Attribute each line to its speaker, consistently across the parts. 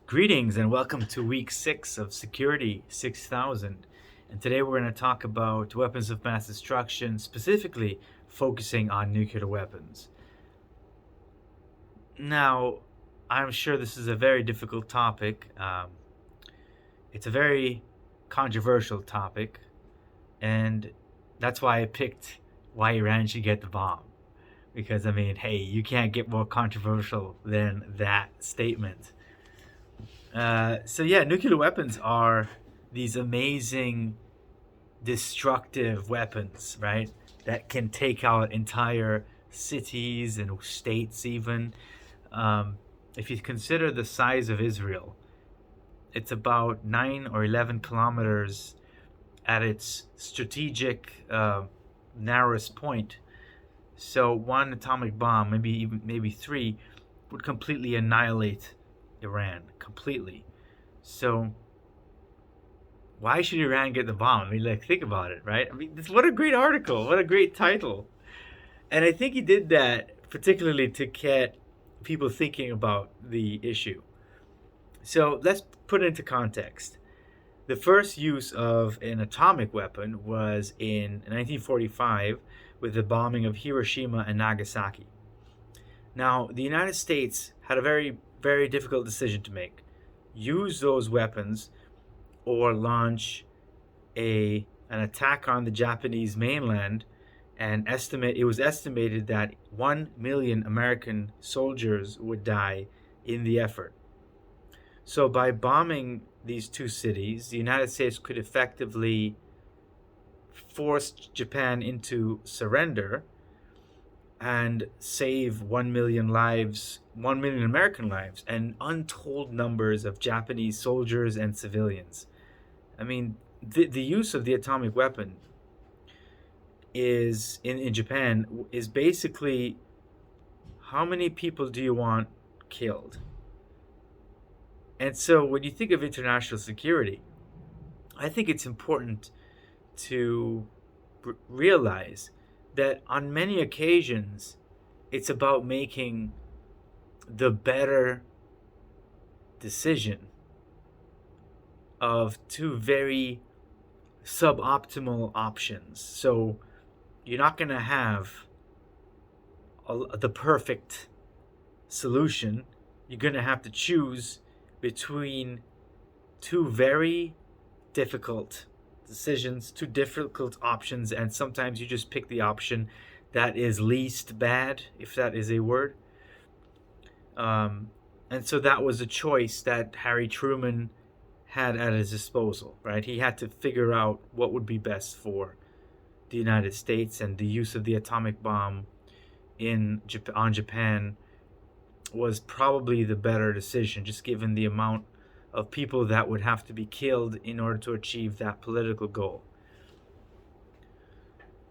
Speaker 1: Greetings and welcome to week 6 of Security 6000. And today we're going to talk about weapons of mass destruction, specifically focusing on nuclear weapons. Now, I'm sure this is a very difficult topic. It's a very controversial topic, and that's why I picked why Iran should get the bomb. Because, hey, you can't get more controversial than that statement. Nuclear weapons are these amazing destructive weapons, right? That can take out entire cities and states even. If you consider the size of Israel, it's about 9 or 11 kilometers at its strategic narrowest point. So one atomic bomb, maybe three, would completely annihilate Iran completely. So why should Iran get the bomb? Think about it, right? What a great article. What a great title. And I think he did that particularly to get people thinking about the issue. So let's put it into context. The first use of an atomic weapon was in 1945 with the bombing of Hiroshima and Nagasaki. Now, the United States had a very difficult decision to make. Use those weapons or launch an attack on the Japanese mainland, and it was estimated that 1 million American soldiers would die in the effort. So by bombing these two cities, the United States could effectively force Japan into surrender and save 1 million lives, 1 million American lives, and untold numbers of Japanese soldiers and civilians. The use of the atomic weapon is in Japan is basically, how many people do you want killed? And so when you think of international security, I think it's important to realize that on many occasions, it's about making the better decision of two very suboptimal options. So you're not going to have the perfect solution. You're going to have to choose between two very difficult decisions, two difficult options, and sometimes you just pick the option that is least bad, if that is a word. And so that was a choice that Harry Truman had at his disposal, right? He had to figure out what would be best for the United States, and the use of the atomic bomb on Japan was probably the better decision, just given the amount of people that would have to be killed in order to achieve that political goal.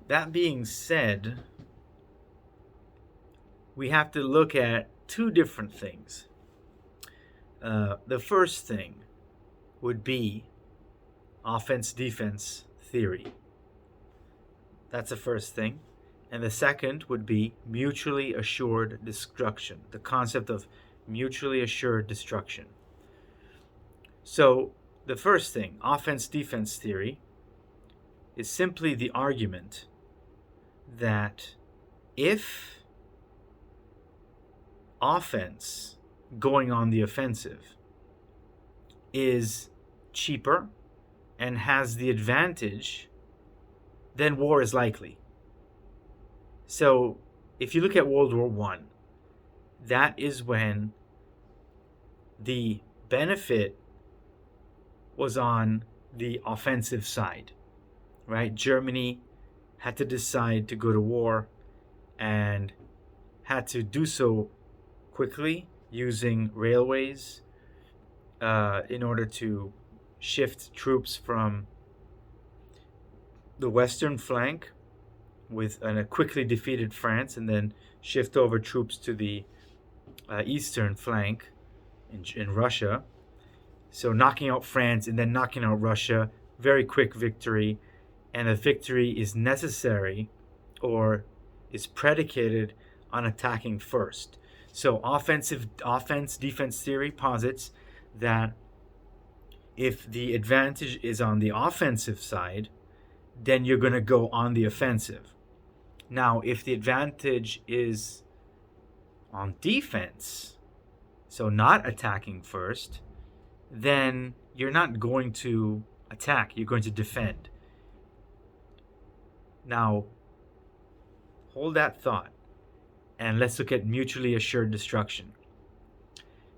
Speaker 1: That being said, we have to look at two different things. The first thing would be offense-defense theory. That's the first thing. And the second would be mutually assured destruction, the concept of mutually assured destruction. So the first thing, offense-defense theory, is simply the argument that if offense going on the offensive is cheaper and has the advantage, then war is likely. So if you look at World War I, that is when the benefit was on the offensive side, right? Germany had to decide to go to war and had to do so quickly using railways in order to shift troops from the western flank with a quickly defeated France, and then shift over troops to the eastern flank in Russia. So knocking out France and then knocking out Russia, very quick victory. And a victory is necessary or is predicated on attacking first. So offense-defense theory posits that if the advantage is on the offensive side, then you're going to go on the offensive. Now, if the advantage is on defense, so not attacking first, then you're not going to attack, you're going to defend. Now, hold that thought, and let's look at mutually assured destruction.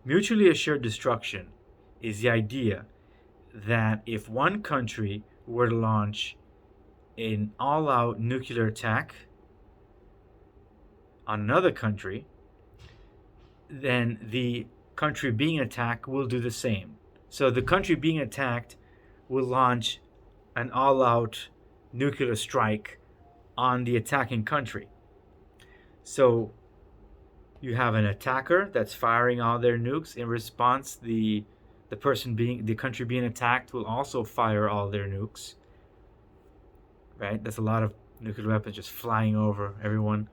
Speaker 1: Mutually assured destruction is the idea that if one country were to launch an all-out nuclear attack on another country, then the country being attacked will do the same. So the country being attacked will launch an all-out nuclear strike on the attacking country. So you have an attacker that's firing all their nukes. In response, the country being attacked will also fire all their nukes. Right? That's a lot of nuclear weapons just flying over everyone.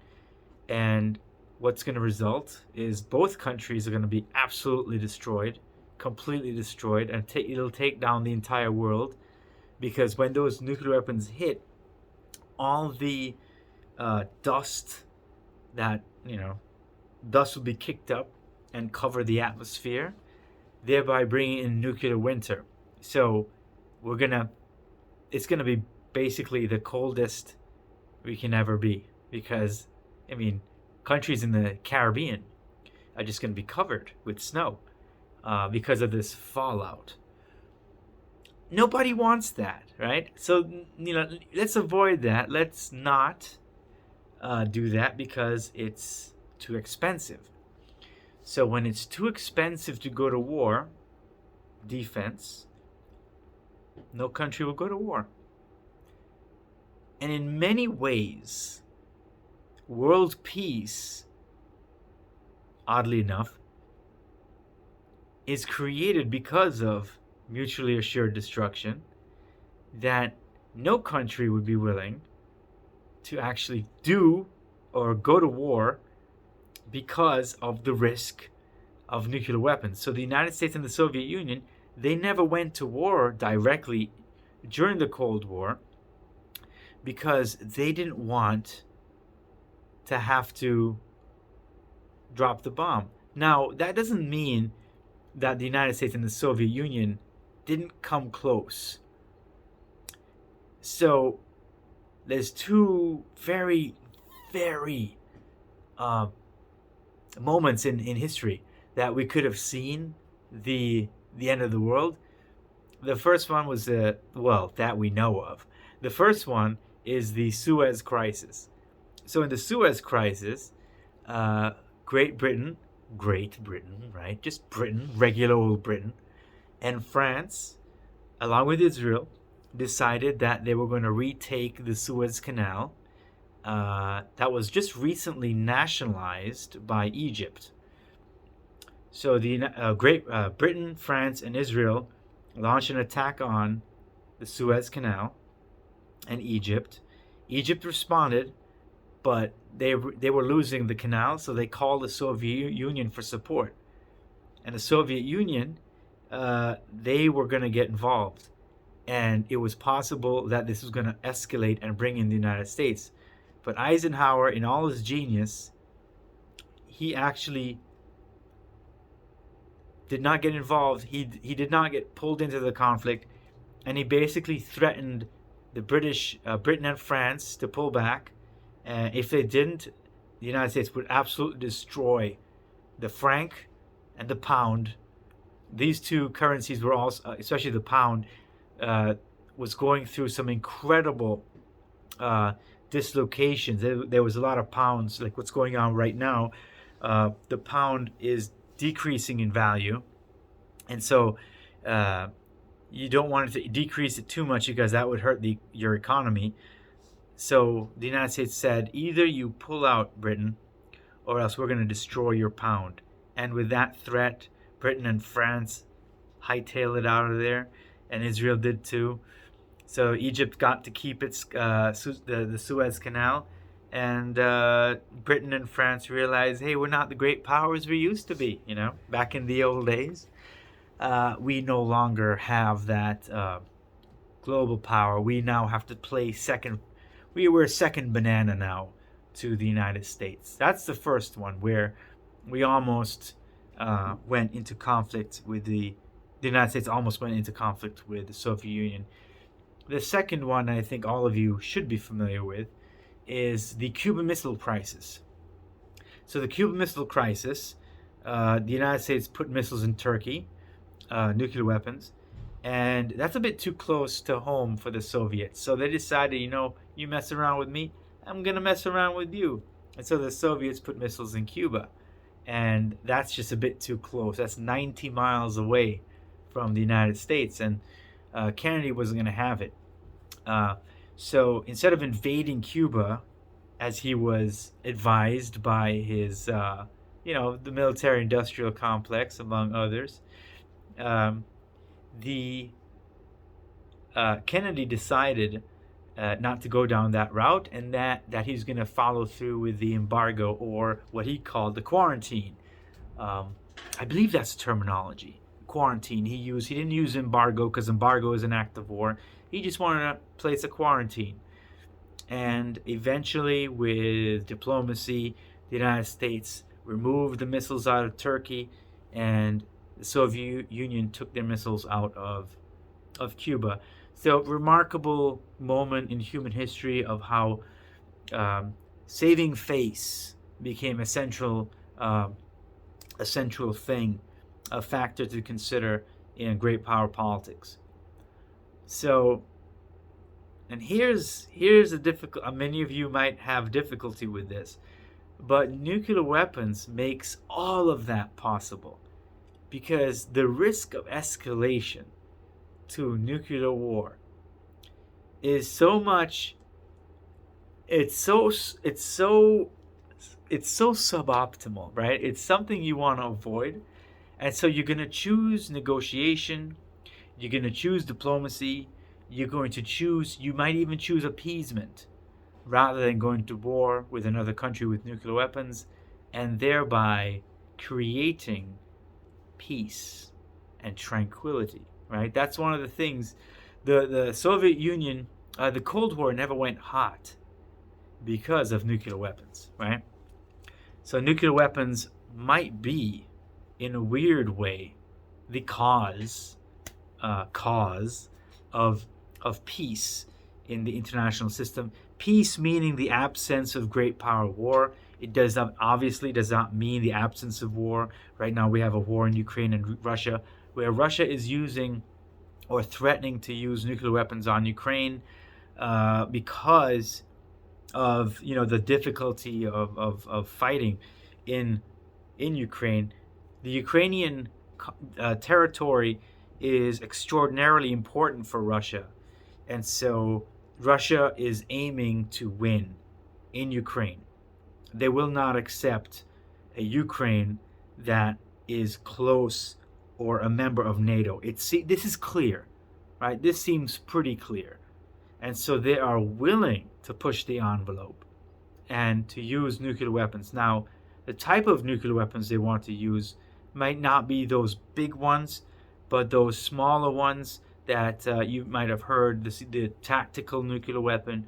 Speaker 1: And what's going to result is both countries are going to be absolutely destroyed, completely destroyed, and it'll take down the entire world, because when those nuclear weapons hit, all the dust will be kicked up and cover the atmosphere, thereby bringing in nuclear winter. So it's gonna be basically the coldest we can ever be, because countries in the Caribbean are just going to be covered with snow because of this fallout. Nobody wants that, right? So, let's avoid that. Let's not do that, because it's too expensive. So when it's too expensive to go to war, defense, no country will go to war. And in many ways, world peace, oddly enough, is created because of mutually assured destruction, that no country would be willing to actually do or go to war because of the risk of nuclear weapons. So the United States and the Soviet Union, they never went to war directly during the Cold War, because they didn't want to have to drop the bomb. Now, that doesn't mean that the United States and the Soviet Union didn't come close. So there's two very, very moments in history that we could have seen the end of the world. The first one was that we know of. The first one is the Suez Crisis. So in the Suez Crisis, Great Britain, right? Just Britain, regular old Britain, and France, along with Israel, decided that they were going to retake the Suez Canal that was just recently nationalized by Egypt. So the Britain, France, and Israel launched an attack on the Suez Canal and Egypt. Egypt responded, but they were losing the canal, so they called the Soviet Union for support. And the Soviet Union, they were going to get involved. And it was possible that this was going to escalate and bring in the United States. But Eisenhower, in all his genius, he actually did not get involved. He did not get pulled into the conflict. And he basically threatened the Britain and France to pull back. And if they didn't, the United States would absolutely destroy the franc and the pound. These two currencies were also, especially the pound, was going through some incredible dislocations. There was a lot of pounds, like what's going on right now. The pound is decreasing in value, and so you don't want it to decrease it too much, because that would hurt your economy. So the United States said, either you pull out Britain, or else we're going to destroy your pound. And with that threat, Britain and France hightailed it out of there, and Israel did too. So Egypt got to keep its the Suez Canal, and Britain and France realized, hey, we're not the great powers we used to be, back in the old days. we no longer have that global power. We now have to play second. We're second banana now to the United States. That's the first one where we almost went into conflict with the United States almost went into conflict with the Soviet Union. The second one, I think all of you should be familiar with, is the Cuban Missile Crisis. So the Cuban Missile Crisis, the United States put missiles in Turkey, nuclear weapons, and that's a bit too close to home for the Soviets. So they decided, you mess around with me, I'm gonna mess around with you. And so the Soviets put missiles in Cuba, and that's just a bit too close. That's 90 miles away from the United States, and Kennedy wasn't gonna have it. So instead of invading Cuba, as he was advised by his, the military-industrial complex, among others, the Kennedy decided not to go down that route, and that he's going to follow through with the embargo, or what he called the quarantine. I believe that's the terminology. Quarantine. He didn't use embargo because embargo is an act of war. He just wanted to place a quarantine. And eventually, with diplomacy, the United States removed the missiles out of Turkey, and the Soviet Union took their missiles out of Cuba. So, remarkable moment in human history of how saving face became a central thing, a factor to consider in great power politics. So, and here's a difficult. Many of you might have difficulty with this, but nuclear weapons makes all of that possible, because the risk of escalation to nuclear war is so much. It's so suboptimal, right? It's something you want to avoid, and so you're gonna choose negotiation. You're gonna choose diplomacy. You might even choose appeasement rather than going to war with another country with nuclear weapons, and thereby creating peace and tranquility, right? That's one of the things. The Soviet Union, the Cold War never went hot because of nuclear weapons, right? So nuclear weapons might be, in a weird way, the cause of peace in the international system. Peace meaning the absence of great power war. It does not mean the absence of war. Right now we have a war in Ukraine and Russia, where Russia is using or threatening to use nuclear weapons on Ukraine because of the difficulty of fighting in Ukraine. The Ukrainian territory is extraordinarily important for Russia, and so Russia is aiming to win in Ukraine. They will not accept a Ukraine that is close or a member of NATO. This is clear, right? This seems pretty clear. And so they are willing to push the envelope and to use nuclear weapons. Now, the type of nuclear weapons they want to use might not be those big ones, but those smaller ones that you might have heard, the tactical nuclear weapon.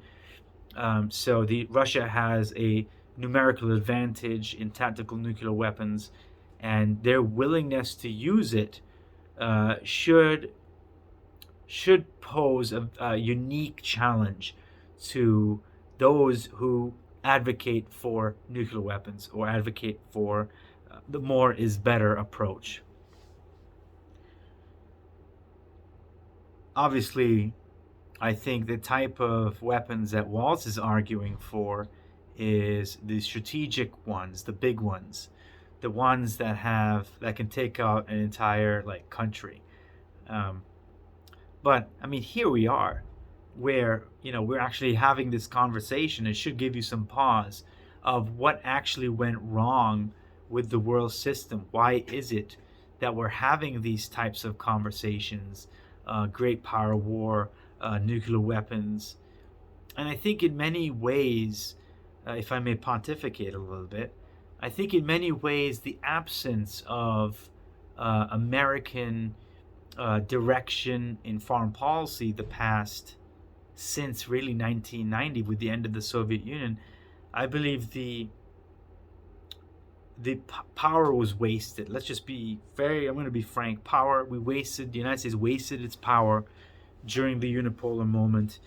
Speaker 1: So Russia has a numerical advantage in tactical nuclear weapons, and their willingness to use it should pose a unique challenge to those who advocate for nuclear weapons or advocate for the more is better approach. Obviously, I think the type of weapons that Waltz is arguing for is the strategic ones, the big ones, the ones that can take out an entire country. But I mean, here we are, where we're actually having this conversation. It should give you some pause of what actually went wrong with the world system. Why is it that we're having these types of conversations? Great power war, nuclear weapons. And I think in many ways, if I may pontificate a little bit, I think in many ways the absence of American direction in foreign policy the past since really 1990 with the end of the Soviet Union, I believe the power was wasted. Let's just be I'm going to be frank. The United States wasted its power during the unipolar moment.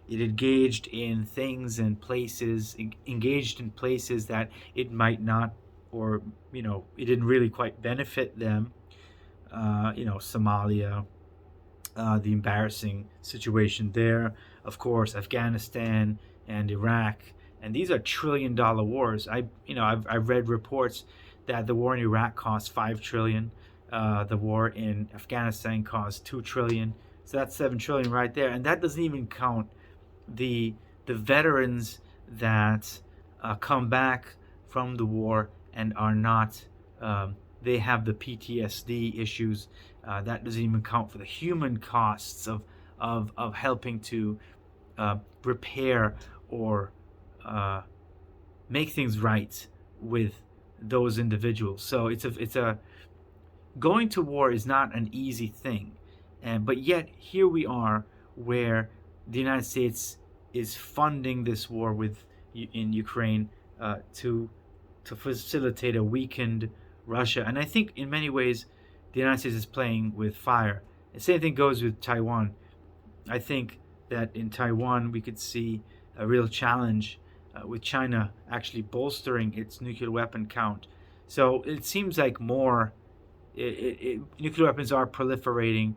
Speaker 1: It engaged in things and places, that it might not, or, it didn't really quite benefit them. Somalia, the embarrassing situation there, of course, Afghanistan and Iraq. And these are trillion-dollar wars. I've read reports that the war in Iraq cost $5 trillion. The war in Afghanistan cost $2 trillion. So that's $7 trillion right there, and that doesn't even count the veterans that come back from the war and are not. They have the PTSD issues. That doesn't even count for the human costs of helping to repair or make things right with those individuals. So it's a going to war is not an easy thing, but yet here we are, where the United States is funding this war in Ukraine to facilitate a weakened Russia. And I think in many ways the United States is playing with fire. The same thing goes with Taiwan. I think that in Taiwan we could see a real challenge with China actually bolstering its nuclear weapon count. So it seems like nuclear weapons are proliferating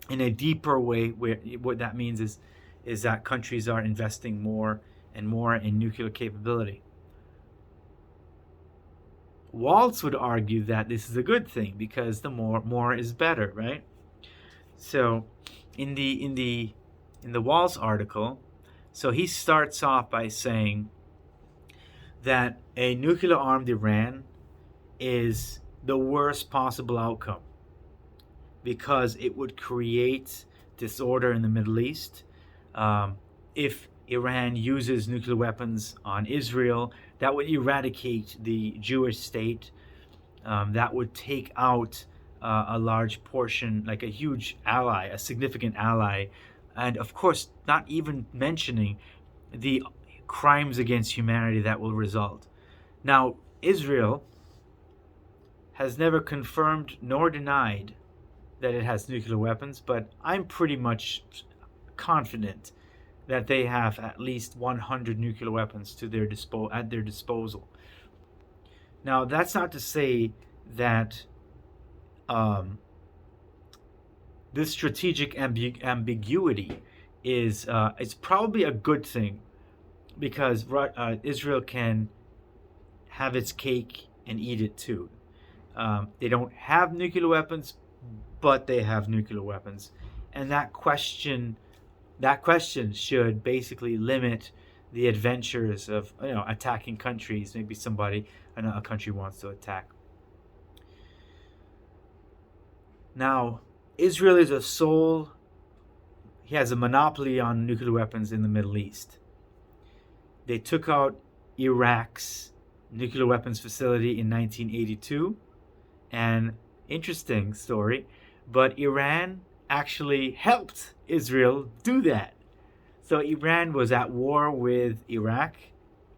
Speaker 1: in a deeper way, where what that means is that countries are investing more and more in nuclear capability. Waltz would argue that this is a good thing because the more is better, right? So in the Waltz article, so he starts off by saying that a nuclear-armed Iran is the worst possible outcome because it would create disorder in the Middle East. If Iran uses nuclear weapons on Israel, that would eradicate the Jewish state. That would take out a large portion, like a huge ally, a significant ally, and of course, not even mentioning the crimes against humanity that will result. Now, Israel has never confirmed nor denied that it has nuclear weapons, but I'm pretty much confident that they have at least 100 nuclear weapons at their disposal. Now, that's not to say that this strategic ambiguity is it's probably a good thing, because Israel can have its cake and eat it too. They don't have nuclear weapons, but they have nuclear weapons, and that question should basically limit the adventures of attacking countries. Maybe a country wants to attack. Now, Israel he has a monopoly on nuclear weapons in the Middle East. They took out Iraq's nuclear weapons facility in 1982, and interesting story, but Iran actually helped Israel do that. So Iran was at war with Iraq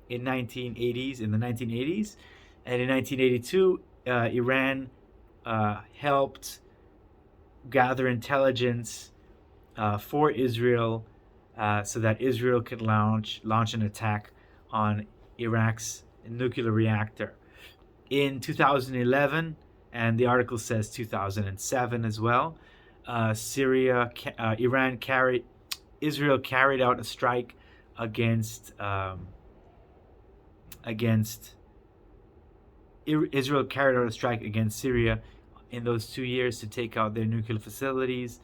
Speaker 1: in the 1980s, and in 1982, Iran helped gather intelligence for Israel, so that Israel could launch an attack on Iraq's nuclear reactor. In 2011, and the article says 2007 as well, Israel carried out a strike against Syria in those 2 years to take out their nuclear facilities.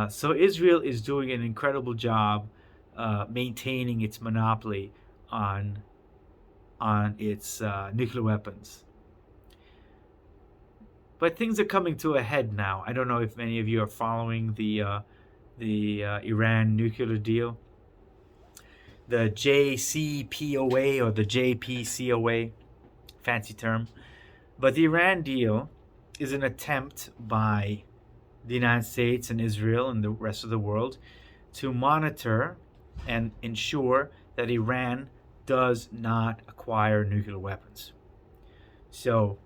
Speaker 1: So Israel is doing an incredible job maintaining its monopoly on its nuclear weapons. But things are coming to a head now. I don't know if many of you are following the Iran nuclear deal. The JCPOA or the JPCOA, fancy term. But the Iran deal is an attempt by the United States and Israel and the rest of the world to monitor and ensure that Iran does not acquire nuclear weapons. So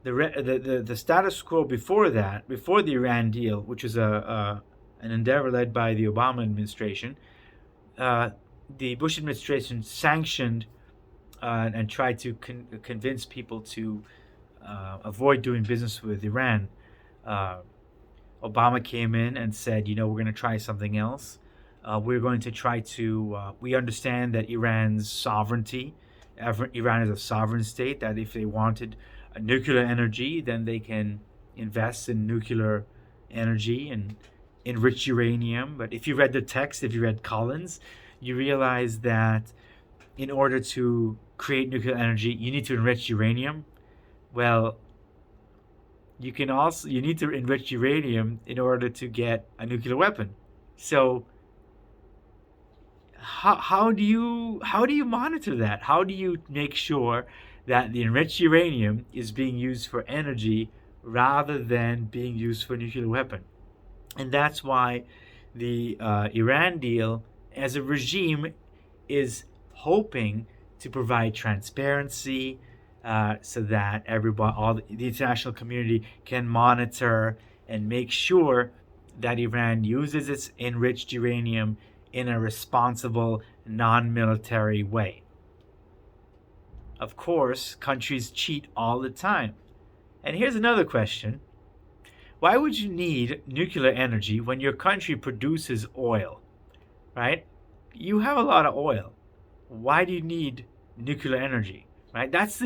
Speaker 1: the status quo before that, before the Iran deal, which was an endeavor led by the Obama administration, the Bush administration sanctioned and tried to convince people to avoid doing business with Iran. Obama came in and said, we're going to try something else. We're going to try to. We understand that Iran's sovereignty. Iran is a sovereign state. That if they wanted nuclear energy, then they can invest in nuclear energy and enrich uranium. But if you read the text, if you read Collins, you realize that in order to create nuclear energy, you need to enrich uranium. Well, you need to enrich uranium in order to get a nuclear weapon. So how do you monitor that? How do you make sure that the enriched uranium is being used for energy rather than being used for a nuclear weapon? And that's why the Iran deal, as a regime, is hoping to provide transparency so that all the international community can monitor and make sure that Iran uses its enriched uranium in a responsible, non-military way. Of course, countries cheat all the time. And here's another question. Why would you need nuclear energy when your country produces oil, right? You have a lot of oil. Why do you need nuclear energy, right? That's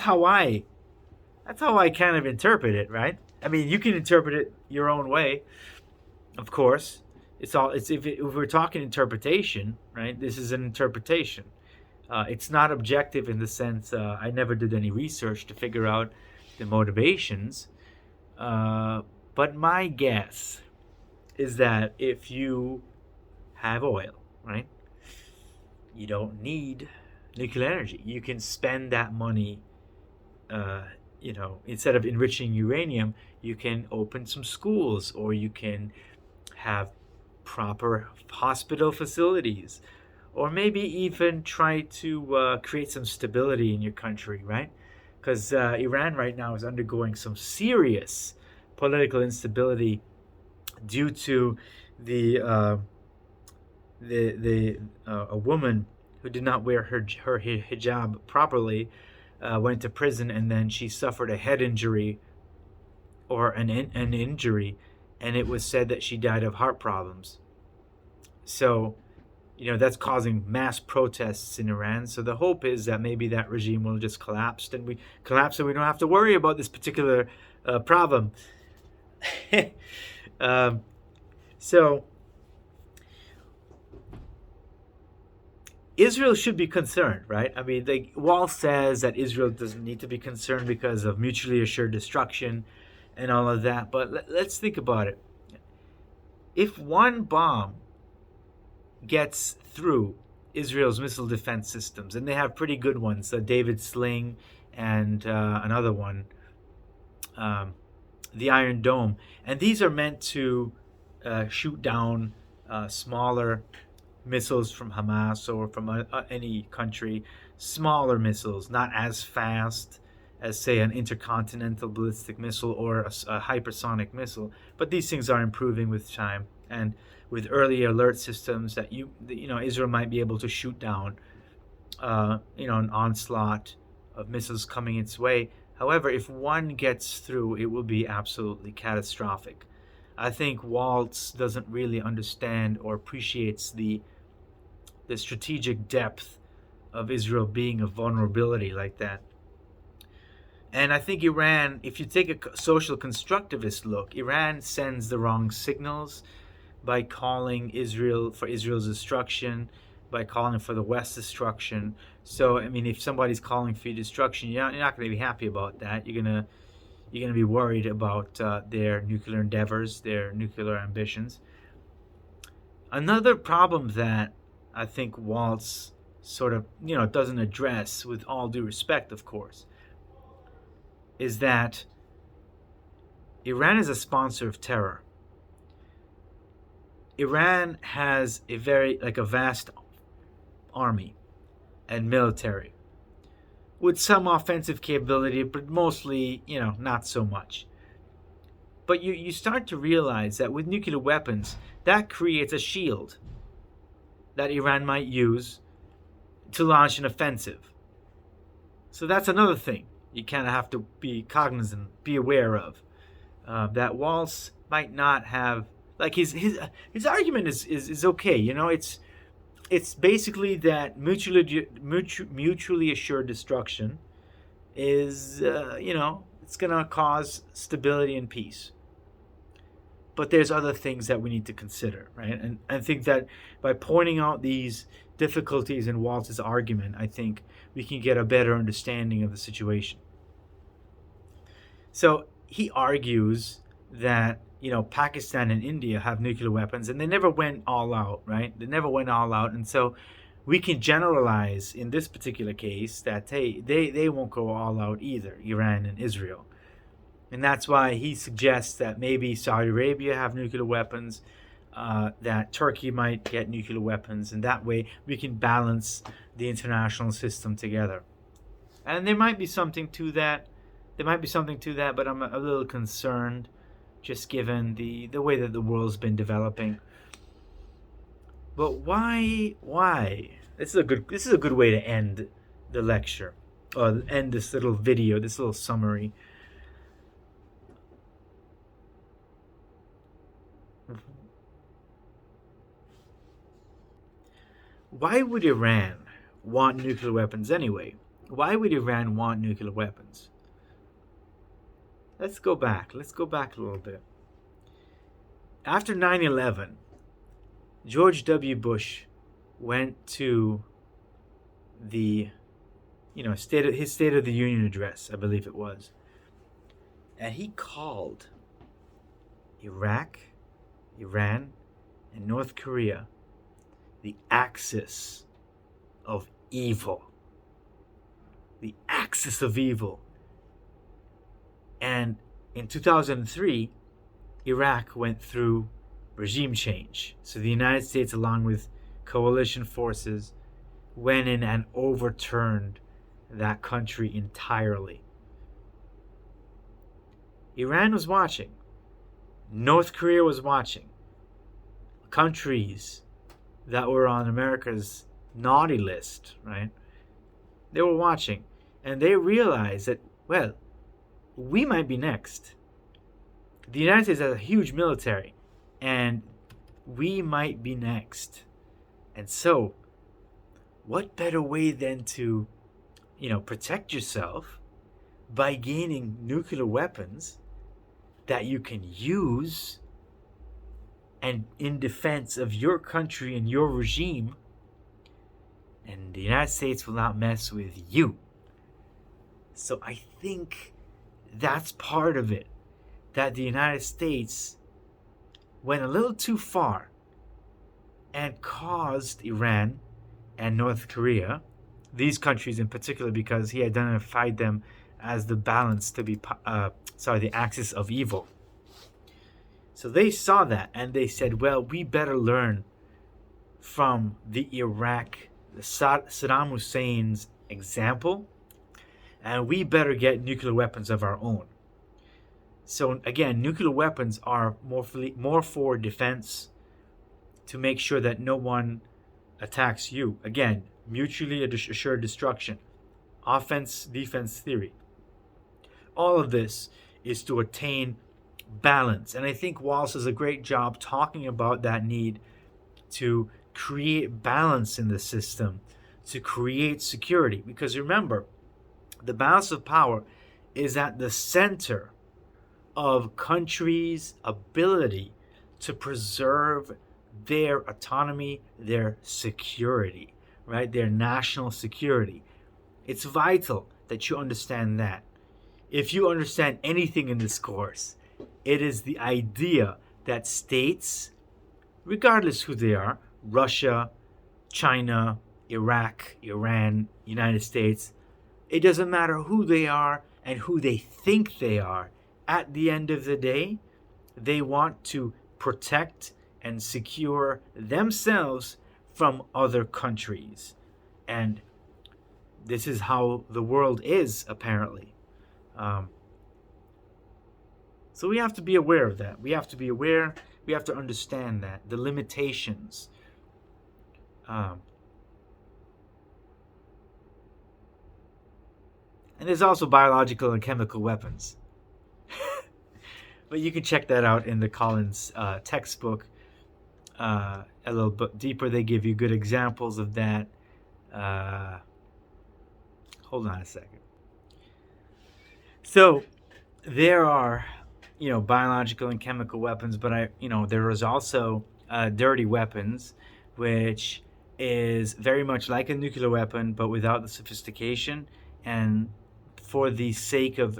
Speaker 1: how I kind of interpret it, right? I mean, you can interpret it your own way, of course. If we're talking interpretation, right? This is an interpretation. It's not objective in the sense I never did any research to figure out the motivations. But my guess is that if you have oil, right, you don't need nuclear energy. You can spend that money, instead of enriching uranium, you can open some schools, or you can have proper hospital facilities, or maybe even try to create some stability in your country, right? Because Iran right now is undergoing some serious political instability due to a woman who did not wear her hijab properly went to prison, and then she suffered a head injury or an injury, and it was said that she died of heart problems. So, that's causing mass protests in Iran. So the hope is that maybe that regime will just collapse, and we don't have to worry about this particular problem. So Israel should be concerned, right? I mean, the Wall says that Israel doesn't need to be concerned because of mutually assured destruction and all of that. But let's think about it. If one bomb gets through Israel's missile defense systems, and they have pretty good ones, David Sling and another one, the Iron Dome, and these are meant to shoot down smaller missiles from Hamas or from any country, smaller missiles, not as fast as, say, an intercontinental ballistic missile or a hypersonic missile. But these things are improving with time, and with early alert systems that Israel might be able to shoot down, an onslaught of missiles coming its way. However, if one gets through, it will be absolutely catastrophic. I think Waltz doesn't really understand or appreciates the strategic depth of Israel being a vulnerability like that. And I think Iran, if you take a social constructivist look, Iran sends the wrong signals by calling Israel for Israel's destruction, by calling for the West's destruction. So, I mean, if somebody's calling for your destruction, you're not going to be happy about that. You're going to be worried about their nuclear endeavors, their nuclear ambitions. Another problem that I think Waltz sort of, doesn't address, with all due respect, of course, is that Iran is a sponsor of terror. Iran has a vast army and military with some offensive capability, but mostly, not so much. But you start to realize that with nuclear weapons, that creates a shield that Iran might use to launch an offensive. So that's another thing you kind of have to be cognizant, be aware of. That Waltz might not have, like, his argument is okay. It's basically that mutually assured destruction is it's gonna cause stability and peace. But there's other things that we need to consider, right? And I think that by pointing out these difficulties in Waltz's argument, I think we can get a better understanding of the situation. So he argues that Pakistan and India have nuclear weapons, and they never went all out, right? They never went all out, and so we can generalize in this particular case that they won't go all out either, Iran and Israel. And that's why he suggests that maybe Saudi Arabia have nuclear weapons, that Turkey might get nuclear weapons, and that way we can balance the international system together. And there might be something to that. But I'm a little concerned, just given the way that the world's been developing. But why? This is a good way to end the lecture, or end this little video, this little summary. Why would Iran want nuclear weapons anyway? Why would Iran want nuclear weapons? Let's go back a little bit. After 9/11, George W. Bush went to the his State of the Union address, I believe it was. And he called Iraq, Iran, and North Korea the axis of evil. The axis of evil. And in 2003, Iraq went through regime change. So the United States, along with coalition forces, went in and overturned that country entirely. Iran was watching. North Korea was watching. Countries that were on America's naughty list, right? They were watching. And they realized that, well, we might be next. The United States has a huge military, and we might be next. And so, what better way than to, protect yourself by gaining nuclear weapons that you can use and in defense of your country and your regime, and the United States will not mess with you. So I think that's part of it, that the United States went a little too far and caused Iran and North Korea, these countries in particular, because he identified them as the balance to be, the axis of evil. So they saw that and they said, well, we better learn from the Saddam Hussein's example, and we better get nuclear weapons of our own. So again, nuclear weapons are more for defense, to make sure that no one attacks you. Again, mutually assured destruction, offense, defense theory. All of this is to attain balance. And I think Waltz does a great job talking about that need to create balance in the system, to create security. Because remember, the balance of power is at the center of countries' ability to preserve their autonomy, their security, right? Their national security. It's vital that you understand that. If you understand anything in this course, it is the idea that states, regardless who they are, Russia, China, Iraq, Iran, United States, it doesn't matter who they are, and who they think they are. At the end of the day, they want to protect and secure themselves from other countries. And this is how the world is, apparently. Um, so we have to be aware of that. We have to be aware. We have to understand that the limitations. Um, and there's also biological and chemical weapons. But you can check that out in the Collins textbook. A little bit deeper, they give you good examples of that. Hold on a second. So there are, biological and chemical weapons, but there is also dirty weapons, which is very much like a nuclear weapon, but without the sophistication, and for the sake of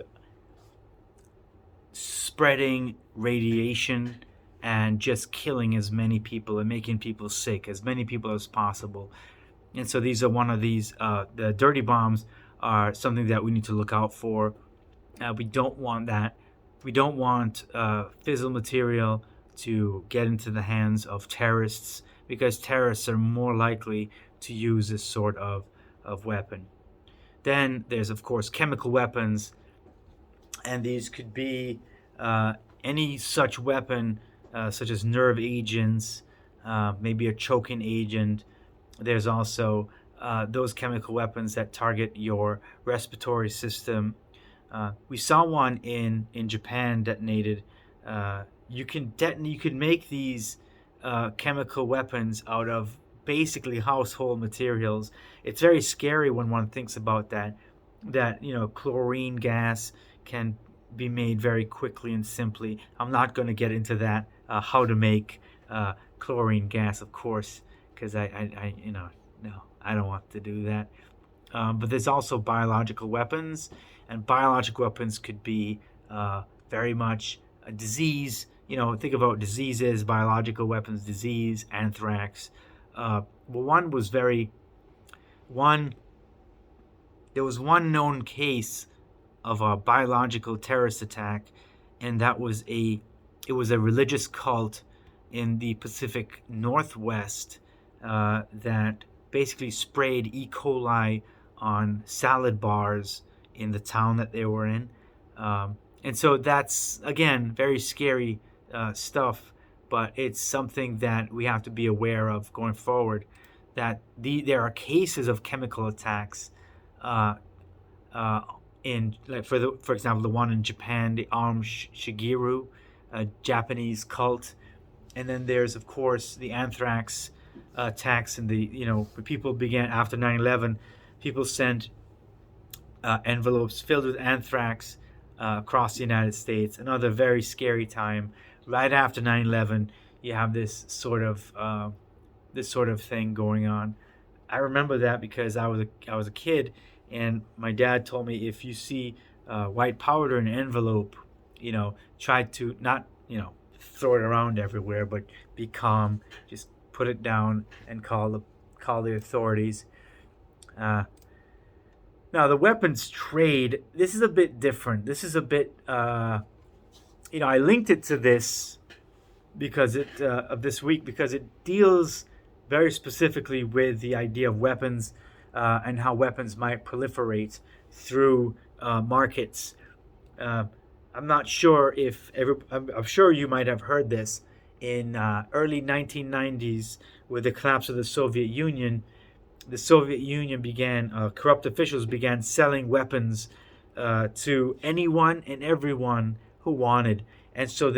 Speaker 1: spreading radiation and just killing as many people and making people sick, as many people as possible. And so these are one of these, the dirty bombs are something that we need to look out for. We don't want that. We don't want fissile material to get into the hands of terrorists, because terrorists are more likely to use this sort of weapon. Then there's, of course, chemical weapons, and these could be any such weapon, such as nerve agents, maybe a choking agent. There's also those chemical weapons that target your respiratory system. We saw one in Japan detonated. You can make these chemical weapons out of basically household materials. It's very scary when one thinks about that. That chlorine gas can be made very quickly and simply. I'm not going to get into that. How to make chlorine gas, of course, because I no, I don't want to do that. But there's also biological weapons, and biological weapons could be very much a disease. Think about diseases, biological weapons, disease, anthrax. There was one known case of a biological terrorist attack, and it was a religious cult in the Pacific Northwest that basically sprayed E. coli on salad bars in the town that they were in. And so that's, again, very scary stuff, but it's something that we have to be aware of going forward, that there are cases of chemical attacks in, like, for example, the one in Japan, the Aum Shigeru, a Japanese cult. And then there's, of course, the anthrax attacks, and when people began after 9/11, people sent envelopes filled with anthrax across the United States. Another very scary time. Right after 9/11, you have this sort of thing going on. I remember that because I was a kid, and my dad told me, if you see white powder in an envelope, try to not throw it around everywhere, but be calm. Just put it down and call the authorities. Now, the weapons trade, this is a bit different. This is a bit, I linked it to this because of this week, because it deals very specifically with the idea of weapons and how weapons might proliferate through markets. I'm not sure if I'm sure you might have heard this. In early 1990s, with the collapse of the Soviet Union, corrupt officials began selling weapons to anyone and everyone who wanted. And so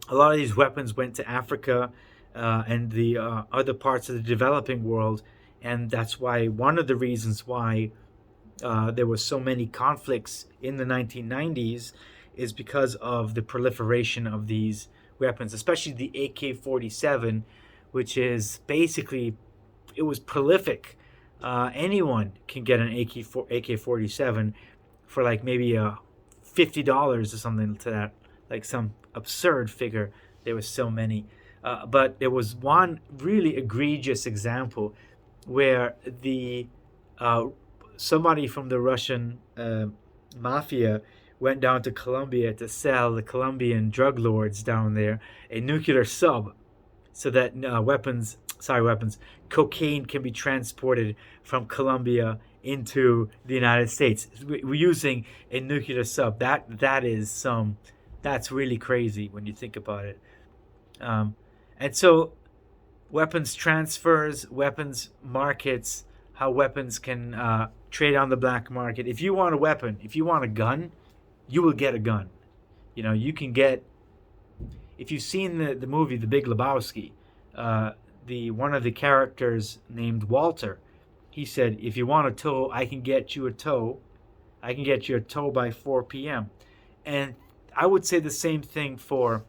Speaker 1: a lot of these weapons went to Africa and the other parts of the developing world. And that's why one of the reasons why there were so many conflicts in the 1990s is because of the proliferation of these weapons, especially the AK-47, which is basically, it was prolific. Anyone can get an AK-47 for like maybe $50 or something to that, like some absurd figure. There was so many. But there was one really egregious example where somebody from the Russian mafia went down to Colombia to sell the Colombian drug lords down there a nuclear sub so that cocaine can be transported from Colombia into the United States. We're using a nuclear sub. That's really crazy when you think about it. Um, and so weapons transfers, weapons markets, how weapons can trade on the black market. If you want a weapon, if you want a gun, you will get a gun. You can get. If you've seen the movie The Big Lebowski, the one of the characters named Walter, he said, "If you want a tow, I can get you a tow. I can get you a tow by 4 p.m." And I would say the same thing for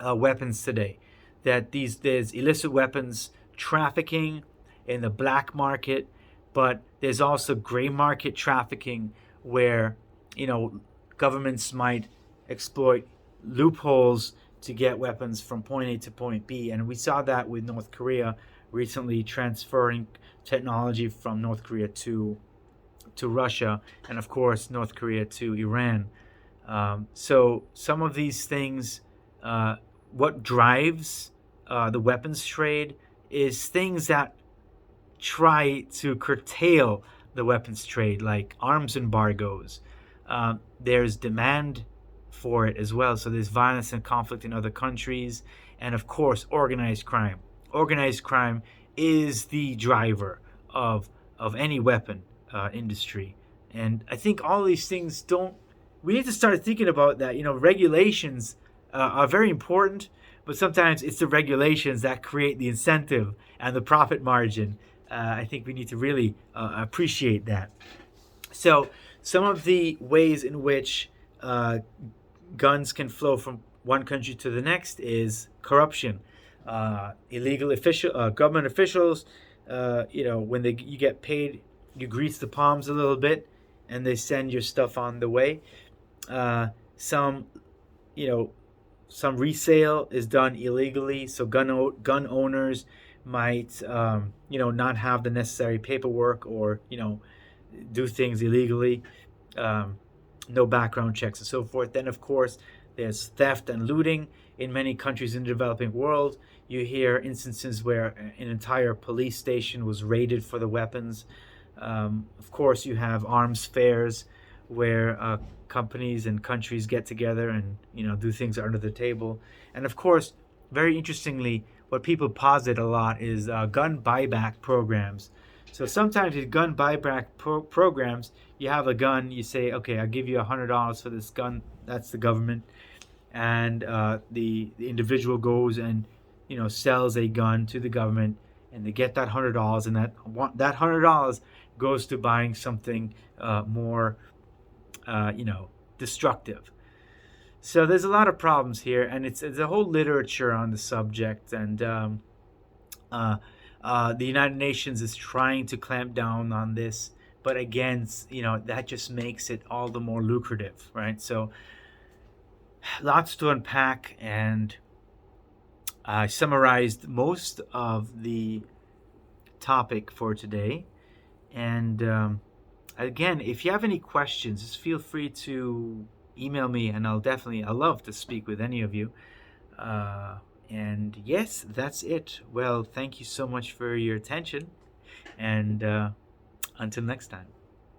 Speaker 1: weapons today. That there's illicit weapons trafficking in the black market, but there's also gray market trafficking where governments might exploit loopholes to get weapons from point A to point B, and we saw that with North Korea recently transferring technology from North Korea to Russia, and of course North Korea to Iran. So some of these things, what drives the weapons trade is things that try to curtail the weapons trade, like arms embargoes. There's demand for it as well. So there's violence and conflict in other countries. And of course, organized crime. Organized crime is the driver of any weapon industry. And I think all these things we need to start thinking about that. Regulations are very important, but sometimes it's the regulations that create the incentive and the profit margin. I think we need to really appreciate that. So some of the ways in which guns can flow from one country to the next is corruption, illegal government officials. When you get paid, you grease the palms a little bit, and they send your stuff on the way. Some resale is done illegally, so gun owners might not have the necessary paperwork or do things illegally, no background checks and so forth. Then of course there's theft and looting in many countries in the developing world. You hear instances where an entire police station was raided for the weapons. Of course you have arms fairs where companies and countries get together and do things under the table. And of course, very interestingly, what people posit a lot is gun buyback programs. So sometimes with gun buyback programs, you have a gun, you say, okay, I'll give you $100 for this gun. That's the government. And the individual goes and sells a gun to the government, and they get that $100, and that $100 goes to buying something more destructive. So there's a lot of problems here, and it's a whole literature on the subject, and the United Nations is trying to clamp down on this, but again, that just makes it all the more lucrative, right? So lots to unpack, and I summarized most of the topic for today. And again, if you have any questions, just feel free to email me, and I'll love to speak with any of you. And yes, that's it. Well, thank you so much for your attention, and until next time.